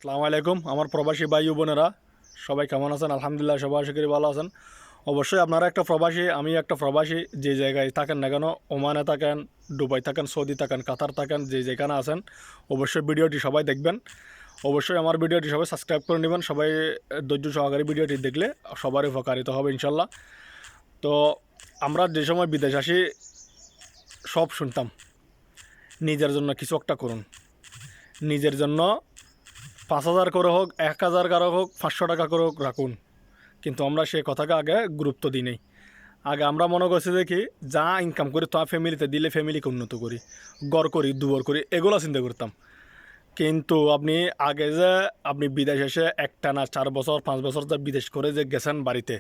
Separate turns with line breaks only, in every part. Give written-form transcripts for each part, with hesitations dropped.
আসসালামু আলাইকুম আমার প্রবাসী ভাই বোনেরা সবাই কেমন আছেন? আলহামদুলিল্লাহ সবাই আশা করি ভালো আছেন। অবশ্যই আপনারা একটা প্রবাসী, আমি একটা প্রবাসী। যে জায়গায় থাকেন না কেন, ওমানে থাকেন, দুবাই থাকেন, সৌদি থাকেন, কাতার থাকেন, যে যেখানে আছেন, অবশ্যই ভিডিওটি সবাই দেখবেন। অবশ্যই আমার ভিডিওটি সবাই সাবস্ক্রাইব করে নেবেন। সবাই ধৈর্য সহকারে ভিডিওটি দেখলে সবারই উপকারিত হবে ইনশাল্লাহ। তো আমরা যে সময় বিদেশ আসি সব শুনতাম, নিজের জন্য কিছু একটা করুন, নিজের জন্য 5,000 করে হোক, 1,000 করে হোক, 500 টাকা করে হোক রাখুন। কিন্তু আমরা সেই কথাকে আগে গুরুত্ব দিই নাই। আগে আমরা মনে করছি যে কি, যা ইনকাম করি তা ফ্যামিলিতে দিলে ফ্যামিলিকে উন্নত করি, গড় করি, দুবর করি, এগুলো চিন্তা করতাম। কিন্তু আপনি আগে যে আপনি বিদেশ এসে একটা না 4 বছর 5 বছর যে বিদেশ করে যে গেছেন বাড়িতে,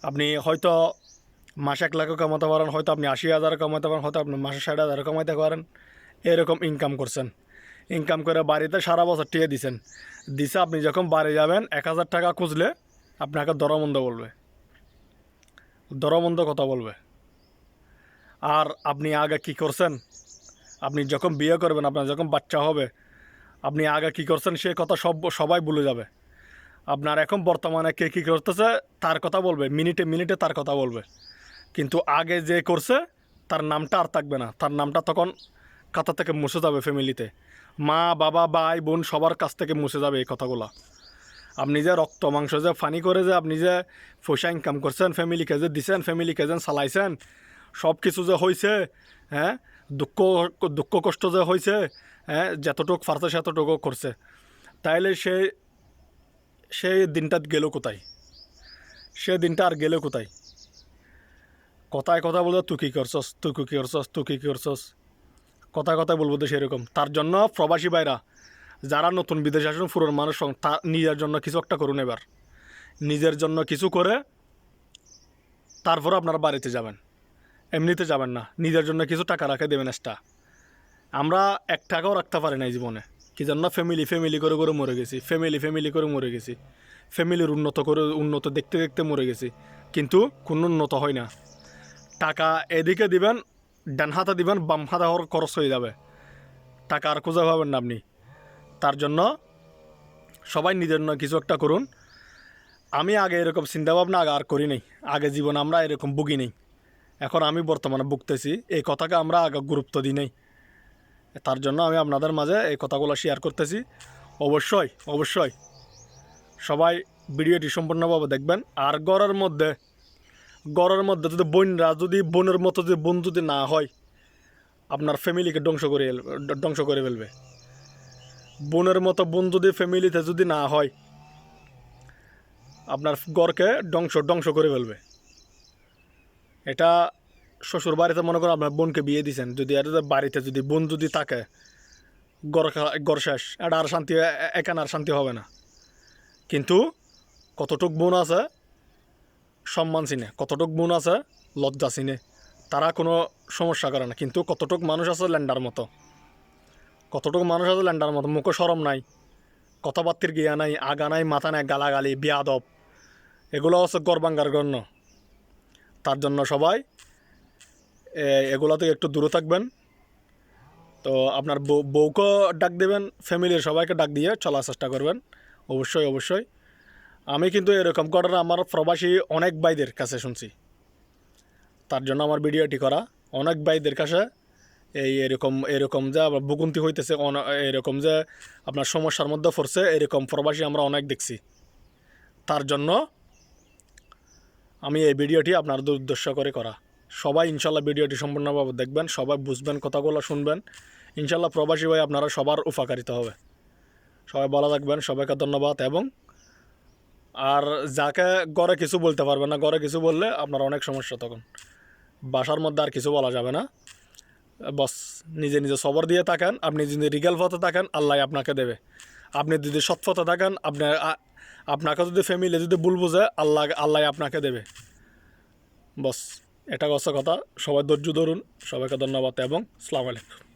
আপনি হয়তো মাসে 1 লাখ কামাতে পারেন, হয়তো আপনি 80,000 কামাতে পারেন, হয়তো আপনি মাসে 60,000 কামাইতে পারেন। এরকম ইনকাম করছেন, ইনকাম করে বাড়িতে সারা বছর টিকে দিছেন। দিছে আপনি যখন বাড়ি যাবেন 1,000 টাকা খুঁজলে আপনাকে দরমন্দ বলবে, দরমন্দ কথা বলবে। আর আপনি আগে কি করছেন, আপনি যখন বিয়ে করবেন, আপনার যখন বাচ্চা হবে, আপনি আগে কি করছেন সে কথা সবাই ভুলে যাবে। আপনার এখন বর্তমানে কে কী করতেছে তার কথা বলবে, মিনিটে মিনিটে তার কথা বলবে। কিন্তু আগে যে করছে তার নামটা আর থাকবে না, তার নামটা তখন খাতা থেকে মুছে যাবে। ফ্যামিলিতে মা বাবা ভাই বোন সবার কাছ থেকে মুছে যাবে এই কথাগুলো। আপনি যে রক্ত মাংস যে ফানি করে যে আপনি যে পয়সা ইনকাম করছেন, ফ্যামিলিকে যে দিছেন, ফ্যামিলিকে যে চালাইছেন, সব কিছু যে হয়েছে, হ্যাঁ, দুঃখ দুঃখ কষ্ট যে হয়েছে, হ্যাঁ, যতটুকু পারছে সেতটুকু করছে, তাইলে সেই দিনটা গেল কোথায়? সে দিনটা আর গেল কোথায়? কথায় কথা বলতে তুই কী করছস, তুই কী করছস, তুই কী করছস, কথায় কথায় বলবো তো সেরকম। তার জন্য প্রবাসী ভাইরা যারা নতুন বিদেশে আসুন, পুরোনো মানুষ, তা নিজের জন্য কিছু একটা করুন। এবার নিজের জন্য কিছু করে তারপর আপনারা বাড়িতে যাবেন, এমনিতে যাবেন না। নিজের জন্য কিছু টাকা রাখে দেবেন এক্সট্রা। আমরা 1 টাকাও রাখতে পারি না এই জীবনে। কি জন্য? ফ্যামিলি ফ্যামিলি করে করে মরে গেছি, ফ্যামিলি করে মরে গেছি, ফ্যামিলির উন্নত দেখতে দেখতে মরে গেছি, কিন্তু কোনো উন্নত হয় না। টাকা এদিকে দিবেন, ডান হাতে দিবেন, বাম হাতে খরচ হয়ে যাবে, টাকা আর খুঁজে পাবেন না আপনি। তার জন্য সবাই নিজের জন্য কিছু একটা করুন। আমি আগে এরকম চিন্তাভাবনা আর করি নাই, আগে জীবন আমরা এরকম ভুগি নেই। এখন আমি বর্তমানে ভুগতেছি, এই কথাকে আমরা আগে গুরুত্ব দিই নাই। তার জন্য আমি আপনাদের মাঝে এই কথাগুলো শেয়ার করতেছি। অবশ্যই অবশ্যই সবাই ভিডিওটি সম্পূর্ণভাবে দেখবেন। আর ঘরের মধ্যে যদি যদি বোনের মতো যদি বোন যদি না হয়, আপনার ফ্যামিলিকে ধ্বংস করে ফেলবে। বোনের মতো বোন যদি ফ্যামিলিতে যদি না হয়, আপনার ঘরকে ধ্বংস করে ফেলবে। এটা শ্বশুর বাড়িতে মনে করেন আপনার বোনকে বিয়ে দিয়েছেন, যদি এটা বাড়িতে যদি বোন যদি থাকে, ঘর শেষ। এটা আর শান্তি, এখানে আর শান্তি হবে না। কিন্তু কতটুক বোন আছে সম্মান চিনে, কতটুক বোন আছে লজ্জা চিনে, তারা কোনো সমস্যা করে না। কিন্তু কতটুক মানুষ আছে ল্যান্ডার মতো, মুখে শরম নাই, কথাবার্তির গিয়া নাই, আগা নাই, মাথা নাই, গালাগালি, বিয়াদব, এগুলো হচ্ছে গর্বাঙ্গার গণ্য। তার জন্য সবাই এগুলোতে একটু দূরে থাকবেন। তো আপনার বউকে ডাক দেবেন, ফ্যামিলির সবাইকে ডাক দিয়ে চলার চেষ্টা করবেন। অবশ্যই অবশ্যই আমি কিন্তু এরকম ঘটনা আমার প্রবাসী অনেক ভাইদের কাছে শুনছি। তার জন্য আমার ভিডিওটি করা। অনেক ভাইদের কাছে এরকম যে আবার ভুগুন্তি হইতেছে, এরকম যে আপনার সমস্যার মধ্যে পড়ছে, এরকম প্রবাসী আমরা অনেক দেখছি। তার জন্য আমি এই ভিডিওটি আপনাদের উদ্দেশ্য করে করা। সবাই ইনশাল্লাহ ভিডিওটি সম্পূর্ণভাবে দেখবেন, সবাই বুঝবেন, কথাগুলো শুনবেন। ইনশাল্লাহ প্রবাসী ভাই আপনারা সবার উপকারিতা হবে। সবাই ভালো থাকবেন, সবাইকে ধন্যবাদ। এবং আর যাকে ঘরে কিছু বলতে পারবেন না, ঘরে কিছু বললে আপনার অনেক সমস্যা, তখন বাসার মধ্যে আর কিছু বলা যাবে না। বস নিজে নিজে সবর দিয়ে থাকেন। আপনি যদি রিগেল পথে থাকেন, আল্লাহ আপনাকে দেবে। আপনি যদি সৎ পথে থাকেন, আপনাকে যদি ফ্যামিলি যদি ভুল বুঝে, আল্লাহ আপনাকে দেবে। বস এটা হচ্ছে কথা। সবাই ধৈর্য ধরুন। সবাইকে ধন্যবাদ এবং আসসালামু আলাইকুম।